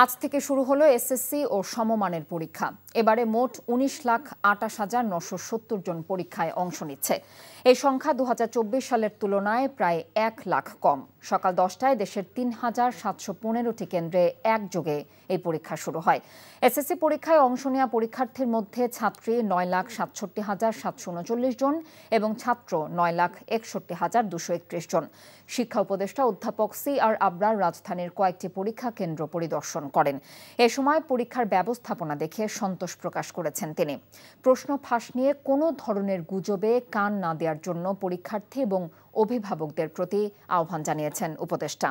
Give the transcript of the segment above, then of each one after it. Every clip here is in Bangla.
আজ থেকে শুরু হলো এসএসসি ও সমমানের পরীক্ষা। এবারে মোট 19,28,970 জন পরীক্ষায় অংশ নিচ্ছে। এই সংখ্যা 2024 সালের তুলনায় প্রায় 1 লাখ কম। সকাল 10টায় দেশের 3,715টি কেন্দ্রে একযোগে এই পরীক্ষা শুরু হয়। এসএসসি পরীক্ষায় অংশ নেওয়া পরীক্ষার্থীর মধ্যে ছাত্রী 9,67,739 জন এবং ছাত্র 9,61,231 জন। শিক্ষা উপদেষ্টা অধ্যাপক CR আবরার রাজধানীর কয়েকটি পরীক্ষা কেন্দ্র পরিদর্শন করেন। এ সময় পরীক্ষার ব্যবস্থাপনা দেখে সন্তোষ প্রকাশ করেছেন তিনি। প্রশ্ন ফাঁস নিয়ে কোনো ধরনের গুজবে কান না দেওয়ার জন্য পরীক্ষার্থী এবং অভিভাবকদের প্রতি আহ্বান জানিয়েছেন উপদেষ্টা।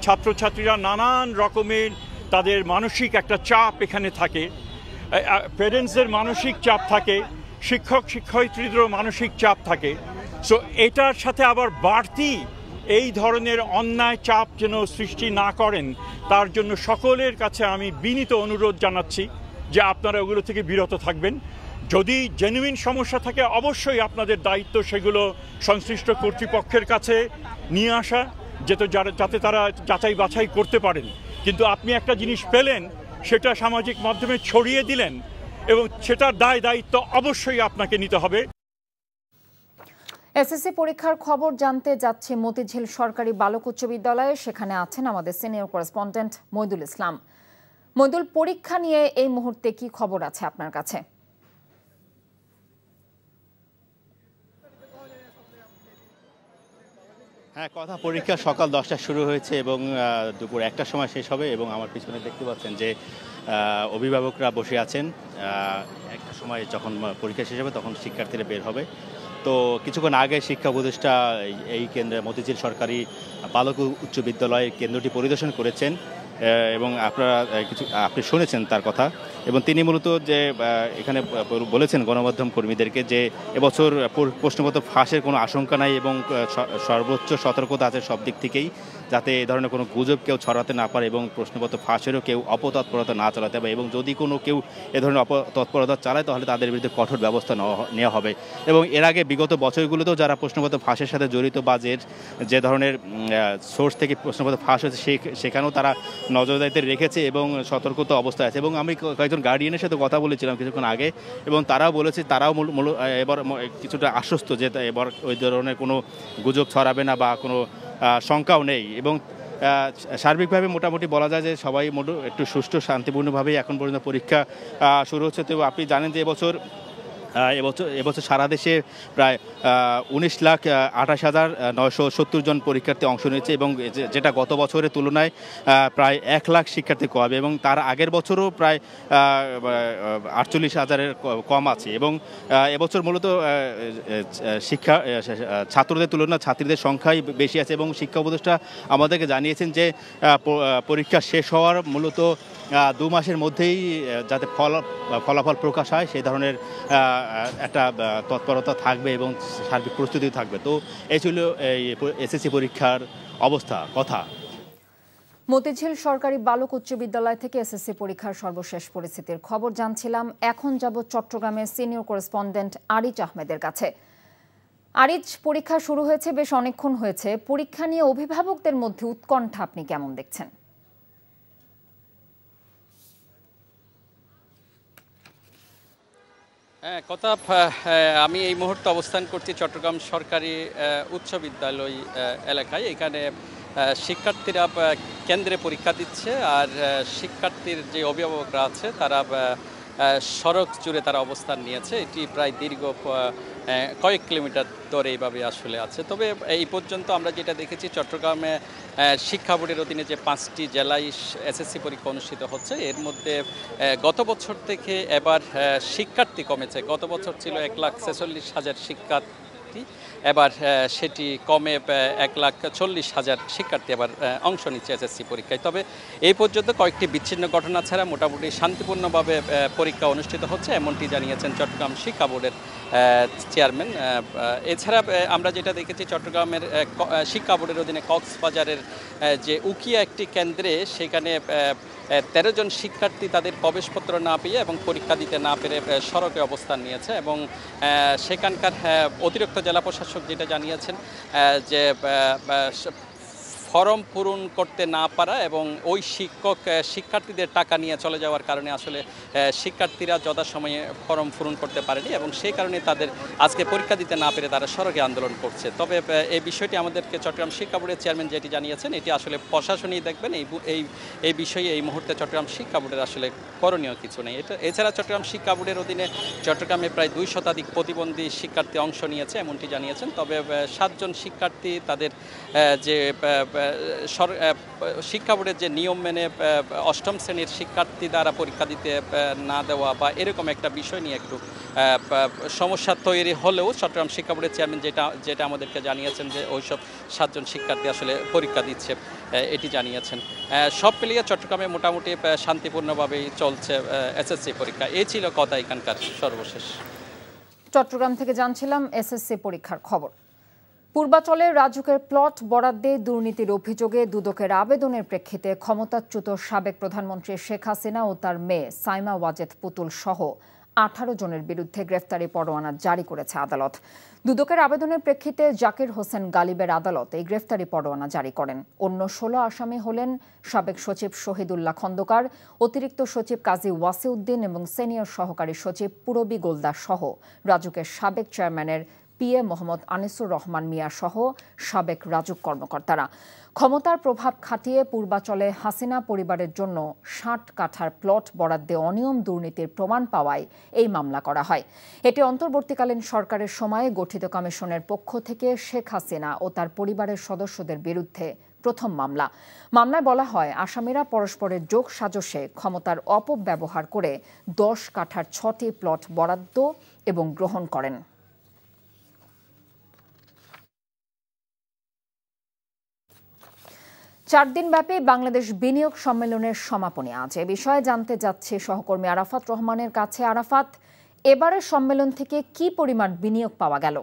ছাত্রছাত্রীরা নানান রকমের তাদের মানসিক একটা চাপ এখানে থাকে, প্যারেন্টসদের মানসিক চাপ থাকে, শিক্ষক শিক্ষয়িত্রীদেরও মানসিক চাপ থাকে। সো এটার সাথে আবার বাড়তি এই ধরনের অন্যায় চাপ যেন সৃষ্টি না করেন, তার জন্য সকলের কাছে আমি বিনীত অনুরোধ জানাচ্ছি যে আপনারা ওগুলো থেকে বিরত থাকবেন। যদি জেনুইন সমস্যা থাকে অবশ্যই আপনাদের দায়িত্ব সেগুলো সংশ্লিষ্ট কর্তৃপক্ষের কাছে নিয়ে আসা, যাতে তারা যাচাই বাছাই করতে পারেন। কিন্তু আপনি একটা জিনিস পেলেন, সেটা সামাজিক মাধ্যমে ছড়িয়ে দিলেন এবং সেটার দায়িত্ব অবশ্যই আপনাকে নিতে হবে। এসএসসি পরীক্ষার খবর জানতে যাচ্ছে মতিঝিল সরকারি বালক উচ্চ বিদ্যালয়ে। সেখানে আছেন আমাদের সিনিয়র করেসপন্ডেন্ট মইদুল ইসলাম। মইদুল, পরীক্ষা নিয়ে এই মুহূর্তে কি খবর আছে আপনার কাছে? হ্যাঁ, পরীক্ষা সকাল 10টায় শুরু হয়েছে এবং দুপুর 1টার সময় শেষ হবে এবং আমার পিছনে দেখতে পাচ্ছেন যে অভিভাবকরা বসে আছেন। 1টার সময় যখন পরীক্ষা শেষ হবে তখন শিক্ষার্থীরা বের হবে। তো কিছুক্ষণ আগে শিক্ষা উপদেষ্টা এই কেন্দ্রে মতিঝিল সরকারি বালক উচ্চ বিদ্যালয় কেন্দ্রটি পরিদর্শন করেছেন এবং আপনি শুনেছেন তার কথা। এবং তিনি মূলত যে এখানে বলেছেন গণমাধ্যম কর্মীদেরকে যে এবছর প্রশ্নপত্র ফাঁসের কোনো আশঙ্কা নাই এবং সর্বোচ্চ সতর্কতা আছে সব দিক থেকেই, যাতে এ ধরনের কোনো গুজব কেউ ছড়াতে না পারে এবং প্রশ্নপত্র ফাঁসেরও কেউ অপতৎপরতা না চালাতে পারে, এবং যদি কোনো কেউ এ ধরনের অপতৎপরতা চালায় তাহলে তাদের বিরুদ্ধে কঠোর ব্যবস্থা নেওয়া হবে। এবং এর আগে বিগত বছরগুলোতেও যারা প্রশ্নপত্র ফাঁসের সাথে জড়িত বা যে ধরনের সোর্স থেকে প্রশ্নপত্র ফাঁস হয়েছে সেখানেও তারা নজরদারিতে রেখেছে এবং সতর্কতা অবস্থায় আছে। এবং আমি কয়েকজন গার্ডিয়ানের সাথে কথা বলেছিলাম কিছুক্ষণ আগে এবং তারাও বলেছে তারাও এবার কিছুটা আশ্বস্ত যে এবার ওই ধরনের কোনো গুজব ছড়াবে না বা কোনো শঙ্কাও নেই। এবং সার্বিকভাবে মোটামুটি বলা যায় যে সবাই একটু সুষ্ঠু শান্তিপূর্ণভাবেই এখন পর্যন্ত পরীক্ষা শুরু হচ্ছে। তো আপনি জানেন যে এবছর সারা দেশে প্রায় 19,28,970 জন পরীক্ষার্থী অংশ নিয়েছে এবং যেটা গত বছরের তুলনায় প্রায় 1 লাখ শিক্ষার্থী কম, এবং তার আগের বছরও প্রায় 48,000-এর কম আছে। এবং এবছর মূলত ছাত্রদের তুলনায় ছাত্রীদের সংখ্যাই বেশি আছে এবং শিক্ষা উপদেষ্টা আমাদেরকে জানিয়েছেন যে পরীক্ষা শেষ হওয়ার মূলত 2 মাসের মধ্যেই যাতে ফলাফল প্রকাশ হয় সেই ধরনের একটা তৎপরতা থাকবে এবং সার্বিক প্রস্তুতি থাকবে। তো এই ছিল এই এসএসসি পরীক্ষার কথা। মতিঝিল সরকারি বালক উচ্চ বিদ্যালয় থেকে এসএসসি পরীক্ষার সর্বশেষ পরিস্থিতির খবর জানছিলাম। এখন যাব চট্টগ্রামের সিনিয়র করেসপন্ডেন্ট আরিজ আহমেদের কাছে। আরিজ, পরীক্ষা শুরু হয়েছে বেশ অনেকক্ষণ হয়েছে, পরীক্ষা নিয়ে অভিভাবকদের মধ্যে উৎকণ্ঠা আপনি কেমন দেখছেন? আমি এই মুহূর্তে অবস্থান করছি চট্টগ্রাম সরকারি উচ্চ বিদ্যালয় এলাকায়। এখানে শিক্ষার্থীরা কেন্দ্রে পরীক্ষা দিচ্ছে আর শিক্ষার্থীর যে অভিভাবকরা আছে তারা সড়ক জুড়ে তারা অবস্থান নিয়েছে। এটি প্রায় দীর্ঘ কয়েক কিলোমিটার ধরে এইভাবে আসলে আছে। তবে এই পর্যন্ত আমরা যেটা দেখেছি, চট্টগ্রামে শিক্ষা বোর্ডের অধীনে যে 5টি জেলায় এসএসসি পরীক্ষা অনুষ্ঠিত হচ্ছে, এর মধ্যে গত বছর থেকে এবার শিক্ষার্থী কমেছে। গত বছর ছিল 1,46,000 শিক্ষার্থী, এবার সেটি কমে 1,40,000 শিক্ষার্থী এবার অংশ নিচ্ছে এসএসসি পরীক্ষায়। তবে এই পর্যন্ত কয়েকটি বিচ্ছিন্ন ঘটনা ছাড়া মোটামুটি শান্তিপূর্ণভাবে পরীক্ষা অনুষ্ঠিত হচ্ছে, এমনটি জানিয়েছেন চট্টগ্রাম শিক্ষা বোর্ডের চেয়ারম্যান। এছাড়া আমরা যেটা দেখেছি চট্টগ্রামের শিক্ষা বোর্ডের অধীনে কক্সবাজারের যে উকিয়া একটি কেন্দ্রে সেখানে 13 জন শিক্ষার্থী তাদের প্রবেশপত্র না পেয়ে এবং পরীক্ষা দিতে না পেরে সড়কে অবস্থান নিয়েছে এবং সেখানকার অতিরিক্ত জেলা প্রশাসক যেটা জানিয়েছেন যে ফর্ম পূরণ করতে না পারা এবং ওই শিক্ষার্থীদের টাকা নিয়ে চলে যাওয়ার কারণে আসলে শিক্ষার্থীরা যথাসময়ে ফর্ম পূরণ করতে পারেনি এবং সেই কারণে তাদের আজকে পরীক্ষা দিতে না পেরে তারা সড়কে আন্দোলন করছে। তবে এই বিষয়টি আমাদেরকে চট্টগ্রাম শিক্ষা বোর্ডের চেয়ারম্যান যেটি জানিয়েছেন এটি আসলে প্রশাসনই দেখবেন, এই বিষয়ে এই মুহূর্তে চট্টগ্রাম শিক্ষা বোর্ডের আসলে করণীয় কিছু নেই। এছাড়া চট্টগ্রাম শিক্ষা বোর্ডের অধীনে চট্টগ্রামে প্রায় 2 শতাধিক প্রতিবন্ধী শিক্ষার্থী অংশ নিয়েছে এমনটি জানিয়েছেন। তবে 7 জন শিক্ষার্থী তাদের যে শিক্ষা বোর্ডের যে নিয়ম মেনে 8ম শ্রেণীর শিক্ষার্থী দ্বারা পরীক্ষা দিতে না দেওয়া বা এরকম একটা বিষয় নিয়ে একটু সমস্যা তৈরি হলেও চট্টগ্রাম শিক্ষা বোর্ডের চেয়ারম্যান যেটা আমাদেরকে জানিয়েছেন যে ওইসব 7 জন শিক্ষার্থী আসলে পরীক্ষা দিচ্ছে এটি জানিয়েছেন। সব মিলিয়ে চট্টগ্রামে মোটামুটি শান্তিপূর্ণভাবেই চলছে এসএসসি পরীক্ষা। এই ছিল কথা এখানকার সর্বশেষ। চট্টগ্রাম থেকে জানছিলাম এসএসসি পরীক্ষার খবর। পূর্বাচলে রাজুকের প্লট বরাদ্দে দুর্নীতির অভিযোগে দুদকের আবেদনের প্রেক্ষিতে ক্ষমতাচ্যুত সাবেক প্রধানমন্ত্রী শেখ হাসিনা ও তার মেয়ে সাইমা ওয়াজেদ পুতুল সহ 18 জনের বিরুদ্ধে গ্রেফতারি পরোয়ানা জারি করেছে আদালত। দুদকের আবেদনের প্রেক্ষিতে জাকির হোসেন গালিবের আদালত এই গ্রেফতারি পরোয়ানা জারি করেন। অন্য 16 আসামি হলেন সাবেক সচিব শহীদুল্লাহ খন্দকার, অতিরিক্ত সচিব কাজী ওয়াসিউদ্দিন এবং সিনিয়র সহকারী সচিব পুরবী গোলদার সহ রাজুকের সাবেক চেয়ারম্যানের পিএ মোহাম্মদ আনিসুর রহমান মিয়া সহ সাবেক রাজুক কর্মকর্তারা। ক্ষমতার প্রভাব খাটিয়ে পূর্বাচলে হাসিনা পরিবারের জন্য 60 কাঠার প্লট বরাদ্দে অনিয়ম দুর্নীতির প্রমাণ পাওয়ায় এই মামলা করা হয়। এটি অন্তর্বর্তীকালীন সরকারের সময়ে গঠিত কমিশনের পক্ষ থেকে শেখ হাসিনা ও তার পরিবারের সদস্যদের বিরুদ্ধে প্রথম মামলা। মামলায় বলা হয় আসামিরা পরস্পরের যোগ সাজশে ক্ষমতার অপব্যবহার করে 10 কাঠার 6টি প্লট বরাদ্দ এবং গ্রহণ করেন। 4 দিনব্যাপী বাংলাদেশ বিনিয়োগ সম্মেলনের সমাপনী আজ। এ বিষয়ে জানতে যাচ্ছে সহকর্মী আরাফাত রহমানের কাছে। আরাফাত, এবারের সম্মেলন থেকে কি পরিমাণ বিনিয়োগ পাওয়া গেল?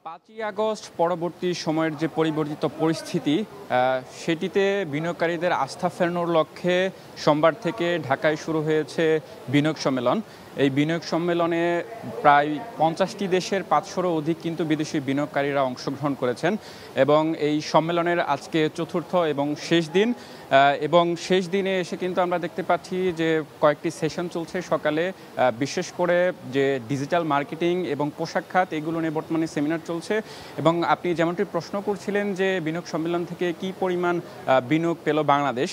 5ই আগস্ট পরবর্তী সময়ের যে পরিবর্তিত পরিস্থিতি সেটিতে বিনিয়োগকারীদের আস্থা ফেরানোর লক্ষ্যে সোমবার থেকে ঢাকায় শুরু হয়েছে বিনিয়োগ সম্মেলন। এই বিনিয়োগ সম্মেলনে প্রায় 50টি দেশের 500-রও অধিক কিন্তু বিদেশি বিনিয়োগকারীরা অংশগ্রহণ করেছেন এবং এই সম্মেলনের আজকে চতুর্থ এবং শেষ দিন। এবং শেষ দিনে এসে কিন্তু আমরা দেখতে পাচ্ছি যে কয়েকটি সেশন চলছে সকালে, বিশেষ করে যে ডিজিটাল মার্কেটিং এবং পোশাক খাত এগুলো নিয়ে বর্তমানে সেমিনার চলছে। এবং আপনি যেমনটি প্রশ্ন করছিলেন যে বিনিয়োগ সম্মেলন থেকে কি পরিমাণ বিনিয়োগ পেল বাংলাদেশ,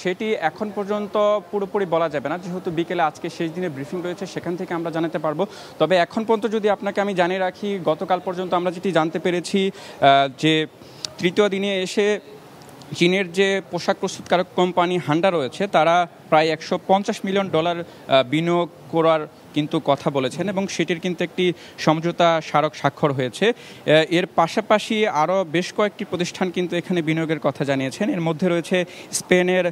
সেটি এখন পর্যন্ত পুরোপুরি বলা যাবে না, যেহেতু বিকেলে আজকে শেষ দিনে ব্রিফিং রয়েছে, সেখান থেকে আমরা জানাতে পারবো। তবে এখন পর্যন্ত যদি আপনাকে আমি জানিয়ে রাখি, গতকাল পর্যন্ত আমরা যেটি জানতে পেরেছি যে তৃতীয় দিনে এসে চীনের যে পোশাক প্রস্তুতকারক কোম্পানি হান্ডা রয়েছে তারা প্রায় $150 মিলিয়ন বিনিয়োগ করার কিন্তু কথা বলেছেন এবং সেটির কিন্তু একটি সমঝোতা স্মারক স্বাক্ষর হয়েছে। এর পাশাপাশি আরও বেশ কয়েকটি প্রতিষ্ঠান কিন্তু এখানে বিনিয়োগের কথা জানিয়েছেন। এর মধ্যে রয়েছে স্পেনের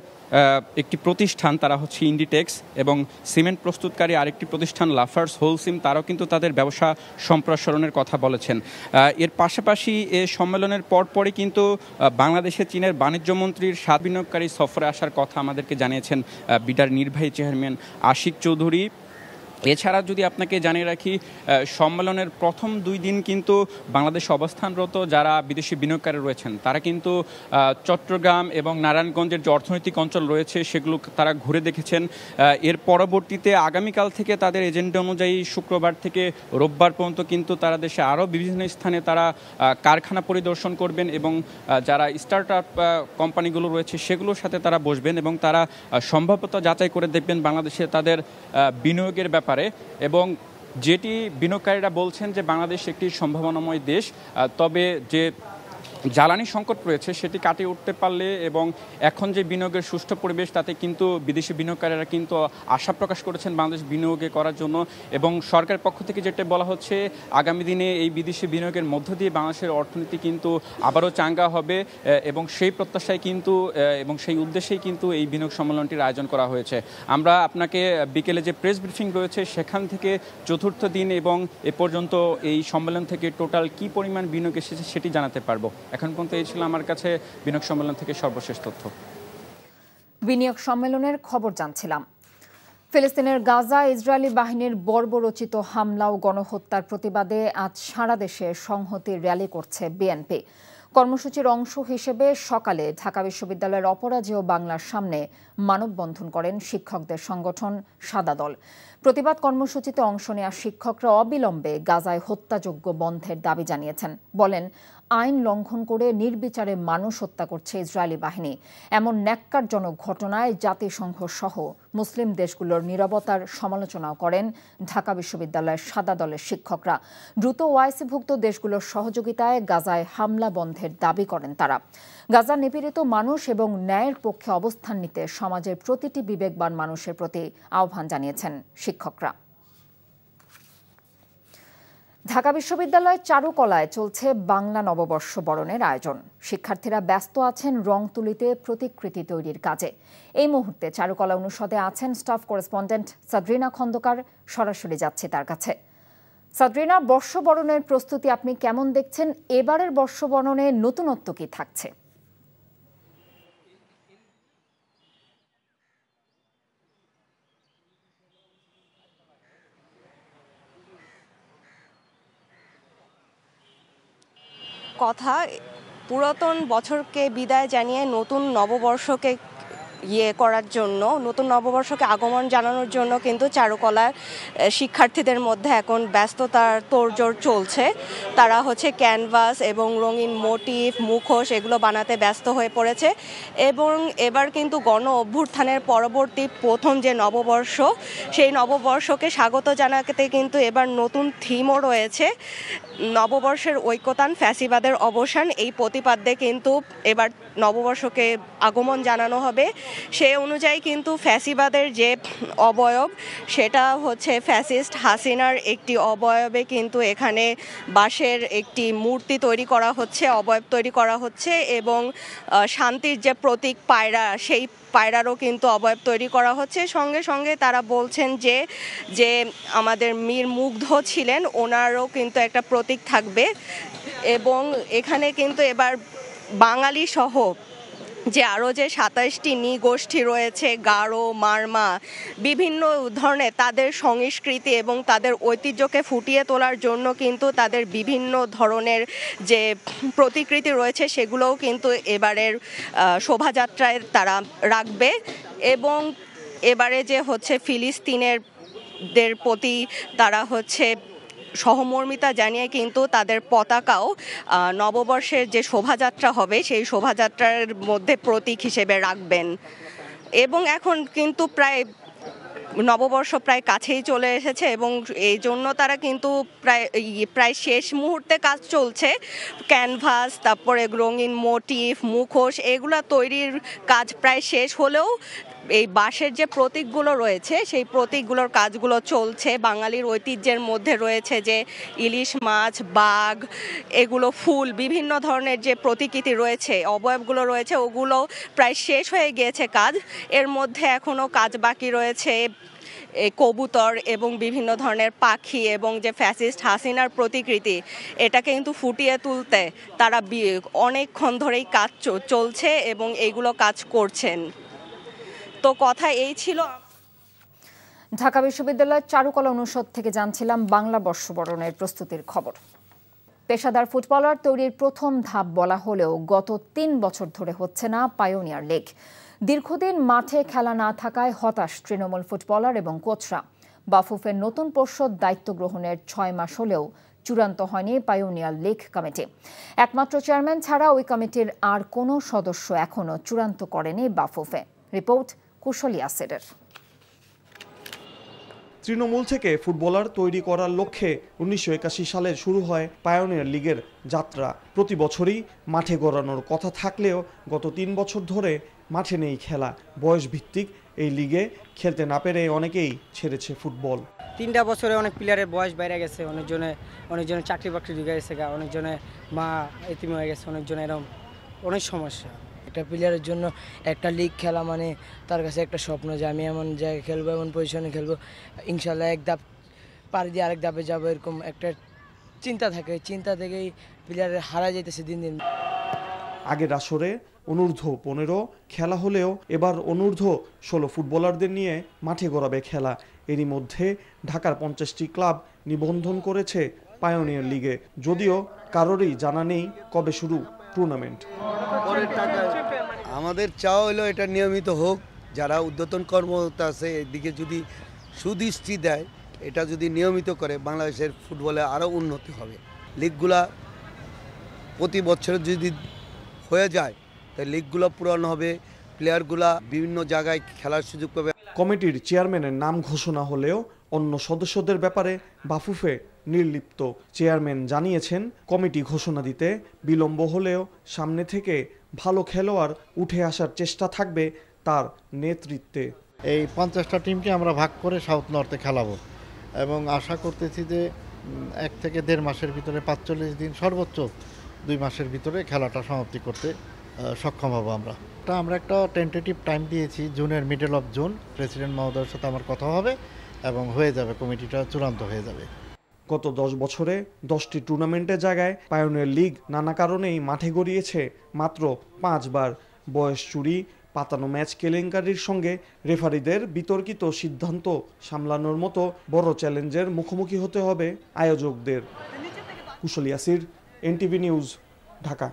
একটি প্রতিষ্ঠান, তারা হচ্ছে ইন্ডিটেক্স, এবং সিমেন্ট প্রস্তুতকারী আরেকটি প্রতিষ্ঠান লাফার্স হোলসিম, তারাও কিন্তু তাদের ব্যবসা সম্প্রসারণের কথা বলেছেন। এর পাশাপাশি এই সম্মেলনের পরপরই কিন্তু বাংলাদেশে চীনের বাণিজ্য মন্ত্রীর 7 বিনিয়োগকারী সফরে আসার কথা আমাদেরকে জানিয়েছেন বিডার নির্বাহী চেয়ারম্যান আশিক চৌধুরী। এছাড়া যদি আপনাকে জানিয়ে রাখি, সম্মেলনের প্রথম 2 দিন কিন্তু বাংলাদেশে অবস্থানরত যারা বিদেশি বিনিয়োগকারী রয়েছেন তারা কিন্তু চট্টগ্রাম এবং নারায়ণগঞ্জের যে অর্থনৈতিক অঞ্চল রয়েছে সেগুলো তারা ঘুরে দেখেছেন। এর পরবর্তীতে আগামীকাল থেকে তাদের এজেন্ডা অনুযায়ী শুক্রবার থেকে রোববার পর্যন্ত কিন্তু তারা দেশে আরও বিভিন্ন স্থানে তারা কারখানা পরিদর্শন করবেন এবং যারা স্টার্ট আপ কোম্পানিগুলো রয়েছে সেগুলোর সাথে তারা বসবেন এবং তারা সম্ভাব্যতা যাচাই করে দেখবেন বাংলাদেশে তাদের বিনিয়োগের ব্যাপারে। এবং যেটি বিনিয়োগকারীরা বলছেন যে বাংলাদেশ একটি সম্ভাবনাময় দেশ, তবে যে জ্বালানি সংকট রয়েছে সেটি কাটিয়ে উঠতে পারলে এবং এখন যে বিনিয়োগের সুষ্ঠু পরিবেশ তাতে কিন্তু বিদেশি বিনিয়োগকারীরা কিন্তু আশা প্রকাশ করেছেন বাংলাদেশ বিনিয়োগে করার জন্য এবং সরকারের পক্ষ থেকে যেটা বলা হচ্ছে আগামী দিনে এই বিদেশি বিনিয়োগের মধ্য দিয়ে বাংলাদেশের অর্থনীতি কিন্তু আবারও চাঙ্গা হবে এবং সেই প্রত্যাশায় কিন্তু এবং সেই উদ্দেশ্যেই কিন্তু এই বিনিয়োগ সম্মেলনটির আয়োজন করা হয়েছে। আমরা আপনাকে বিকেলে যে প্রেস ব্রিফিং রয়েছে সেখান থেকে চতুর্থ দিন এবং এ পর্যন্ত এই সম্মেলন থেকে টোটাল কি পরিমাণ বিনিয়োগ এসেছে সেটি জানাতে পারবো। এখন পর্যন্ত এই ছিল আমার কাছে বিনিয়োগ সম্মেলন থেকে সর্বশেষ তথ্য। বিনিয়োগ সম্মেলনের খবর জানছিলাম। ফিলিস্তিনের গাজা ইসরায়েলি বাহিনীর বর্বরচিত হামলা ও গণহত্যার প্রতিবাদে আজ সারা দেশে সংহতির র্যালি করছে বিএনপি। কর্মসূচির অংশ হিসেবে সকালে ঢাকা বিশ্ববিদ্যালয়ের অপরাজেয় বাংলার সামনে মানববন্ধন করেন শিক্ষকদের সংগঠন সাদা দল। প্রতিবাদ কর্মসূচিতে অংশ নেওয়া শিক্ষকরা অবিলম্বে গাজায় হত্যাযজ্ঞ বন্ধের দাবি জানিয়েছেন। বলেন, আইন লঙ্ঘন করে নির্বিচারে মানুষ হত্যা করছে ইসরায়েলি বাহিনী। এমন ন্যাক্কারজনক ঘটনায় জাতিসংঘ সহ মুসলিম দেশগুলোর নীরবতার সমালোচনাও করেন ঢাকা বিশ্ববিদ্যালয়ের সাদা দলের শিক্ষকরা। দ্রুত ওআইসিভুক্ত দেশগুলোর সহযোগিতায় গাজায় হামলা বন্ধের দাবি করেন তারা। গাজা নিপীড়িত মানুষ এবং ন্যায়ের পক্ষে অবস্থান নিতে সমাজের প্রতিটি বিবেকবান মানুষের প্রতি আহ্বান জানিয়েছেন শিক্ষকরা। ঢাকা বিশ্ববিদ্যালয়ের চারুকলায় চলছে বাংলা নববর্ষ বরণের আয়োজন। শিক্ষার্থীরা ব্যস্ত আছেন রং তুলিতে প্রতিকৃতি তৈরির কাজে। এই মুহূর্তে চারুকলা অনুষদে আছেন স্টাফ করেসপন্ডেন্ট সাদরিনা খন্দকার। সরাসরি যাচ্ছে তার কাছে। সাদরিনা, বর্ষবরণের প্রস্তুতি আপনি কেমন দেখছেন? এবারের বর্ষবরণে নতুনত্ব কি থাকছে? কথা পুরাতন বছরকে বিদায় জানিয়ে নতুন নববর্ষকে করার জন্য, নতুন নববর্ষকে আগমন জানানোর জন্য কিন্তু চারুকলার শিক্ষার্থীদের মধ্যে এখন ব্যস্ততার তোড়জোড় চলছে। তারা ক্যানভাস এবং রঙিন মোটিভ, মুখোশ এগুলো বানাতে ব্যস্ত হয়ে পড়েছে এবং এবার কিন্তু গণ অভ্যুত্থানের পরবর্তী প্রথম যে নববর্ষ, সেই নববর্ষকে স্বাগত জানাতে কিন্তু এবার নতুন থিমও রয়েছে। নববর্ষের ঐক্যতান, ফ্যাসিবাদের অবসান, এই প্রতিপাদ্যে কিন্তু এবার নববর্ষকে আগমন জানানো হবে। সে অনুযায়ী কিন্তু ফ্যাসিবাদের যে অবয়ব, সেটা ফ্যাসিস্ট হাসিনার একটি অবয়বে কিন্তু এখানে বাঁশের একটি মূর্তি তৈরি করা হচ্ছে, অবয়ব তৈরি করা হচ্ছে এবং শান্তির যে প্রতীক পায়রা, সেই পায়রারও কিন্তু অবয়ব তৈরি করা হচ্ছে। সঙ্গে সঙ্গে তারা বলছেন যে আমাদের মীর মুগ্ধ ছিলেন, ওনারও কিন্তু একটা প্রতীক থাকবে এবং এখানে কিন্তু এবার বাঙালি সহ যে আরও যে 27টি নৃগোষ্ঠী রয়েছে, গারো, মারমা, বিভিন্ন ধরনের তাদের সংস্কৃতি এবং তাদের ঐতিহ্যকে ফুটিয়ে তোলার জন্য কিন্তু তাদের বিভিন্ন ধরনের যে প্রতিকৃতি রয়েছে সেগুলোও কিন্তু এবারের শোভাযাত্রায় তারা রাখবে এবং এবারে যে ফিলিস্তিনের প্রতি তারা সহমর্মিতা জানিয়ে কিন্তু তাদের পতাকাও নববর্ষের যে শোভাযাত্রা হবে সেই শোভাযাত্রার মধ্যে প্রতীক হিসেবে রাখবেন। এবং এখন কিন্তু নববর্ষ প্রায় কাছেই চলে এসেছে এবং এই জন্য তারা কিন্তু প্রায় শেষ মুহূর্তে কাজ চলছে। ক্যানভাস, তারপরে রঙিন মোটিভ, মুখোশ এগুলো তৈরির কাজ প্রায় শেষ হলেও এই বাঁশের যে প্রতীকগুলো রয়েছে সেই প্রতীকগুলোর কাজগুলো চলছে। বাঙালির ঐতিহ্যের মধ্যে রয়েছে যে ইলিশ মাছ, বাঘ, এগুলো ফুল, বিভিন্ন ধরনের যে প্রতিকৃতি রয়েছে, অবয়বগুলো রয়েছে, ওগুলো প্রায় শেষ হয়ে গিয়েছে কাজ। এর মধ্যে এখনও কাজ বাকি রয়েছে কবুতর এবং বিভিন্ন ধরনের পাখি এবং যে ফ্যাসিস্ট হাসিনার প্রতিকৃতি, এটাকে কিন্তু ফুটিয়ে তুলতে তারা অনেকক্ষণ ধরেই কাজ চলছে এবং এইগুলো কাজ করছেন। তো কথা এই ছিল। ঢাকা বিশ্ববিদ্যালয়ের চারুকলা অনুষদ থেকে জানছিলাম বাংলা বর্ষবরণের প্রস্তুতির খবর। পেশাদার ফুটবলার তৈরির প্রথম ধাপ বলা হলেও গত 3 বছর ধরে হচ্ছে না পায়োনিয়ার লীগ। দীর্ঘদিন মাঠে খেলা না থাকায় হতাশ তৃণমূল ফুটবলার এবং কোচরা। বাফুফের নতুন পর্ষদ দায়িত্ব গ্রহণের 6 মাস হলেও চূড়ান্ত হয়নি পায়োনিয়ার লীগ কমিটি। একমাত্র চেয়ারম্যান ছাড়া ওই কমিটির আর কোনো সদস্য এখনও চূড়ান্ত করেনি বাফুফে। রিপোর্ট কুশলী আসেরের। তৃণমূল থেকে ফুটবলার তৈরি করার লক্ষ্যে 1981 সালে শুরু হয় পায়োনিয়ার লিগের যাত্রা। প্রতি বছরই মাঠে গড়ানোর কথা থাকলেও গত 3 বছর ধরে মাঠে নেই খেলা। বয়স ভিত্তিক এই লিগে খেলতে না পেরে অনেকেই ছেড়েছে ফুটবল। 3টা বছরে অনেক প্লেয়ারের বয়স বাইরে গেছে, অনেকজনের চাকরি বাকরি ঢুকে গেছে, অনেকজনের মা এতিম হয়ে গেছে, অনেকজনের এরকম অনেক সমস্যা। একটা প্লেয়ারের জন্য একটা লিগ খেলা মানে তার কাছে একটা স্বপ্ন যে আমি এমন জায়গায় খেলবো, এমন পজিশনে খেলবো, ইনশাল্লাহ এক ধাপ পাড়ি দিয়ে আরেক ধাপে যাবো, এরকম একটা চিন্তা থাকে। চিন্তা থেকেই প্লেয়ারের হারা যাইতেছে দিন দিন। আগের আসরে অনূর্ধ্ব 15 খেলা হলেও এবার অনূর্ধ্ব 16 ফুটবলারদের নিয়ে মাঠে গড়াবে খেলা। এরই মধ্যে ঢাকার 50টি ক্লাব নিবন্ধন করেছে পায়োনিয়ার লিগে, যদিও কারোরই জানা নেই কবে শুরু টুর্নামেন্ট। আমাদের চাওয়া হলো এটা নিয়মিত হোক, যারা ঊর্ধ্বতন কর্মকর্তা আছে এদিকে যদি সুদৃষ্টি দেয়, এটা যদি নিয়মিত করে বাংলাদেশের ফুটবলে আরও উন্নতি হবে। লিগগুলা প্রতি বছর যদি হয়ে যায় তাই লিগগুলো পূরণ হবে, প্লেয়ারগুলা বিভিন্ন জায়গায় খেলার সুযোগ পাবে। কমিটির চেয়ারম্যানের নাম ঘোষণা হলেও অন্য সদস্যদের ব্যাপারে বাফুফে নির্লিপ্ত। চেয়ারম্যান জানিয়েছেন কমিটি ঘোষণা দিতে বিলম্ব হলেও সামনে থেকে ভালো খেলোয়াড় উঠে আসার চেষ্টা থাকবে তার নেতৃত্বে। এই 50টা টিমকে আমরা ভাগ করে সাউথ নর্থে খেলাবো এবং আশা করতেছি যে 1 থেকে 1.5 মাসের ভিতরে 45 দিন সর্বোচ্চ 2 মাসের ভিতরে খেলাটা সমাপ্তি করতে সক্ষম হব। আমরা একটা টেন্টেটিভ টাইম দিয়েছি, জুনের মিডল অফ জুন। প্রেসিডেন্ট মহোদয়ের সাথে আমার কথা হবে এবং হয়ে যাবে, কমিটিটা চূড়ান্ত হয়ে যাবে। গত 10 বছরে 10টি টুর্নামেন্টের জায়গায় পায়োনিয়ার লিগ নানা কারণেই মাঠে গড়িয়েছে মাত্র 5 বার। বয়স চুরি, পাতানো ম্যাচ কেলেঙ্কারির সঙ্গে রেফারিদের বিতর্কিত সিদ্ধান্ত সামলানোর মতো বড় চ্যালেঞ্জের মুখোমুখি হতে হবে আয়োজকদের। কুশল ইয়াসির, এনটিভি নিউজ, ঢাকা।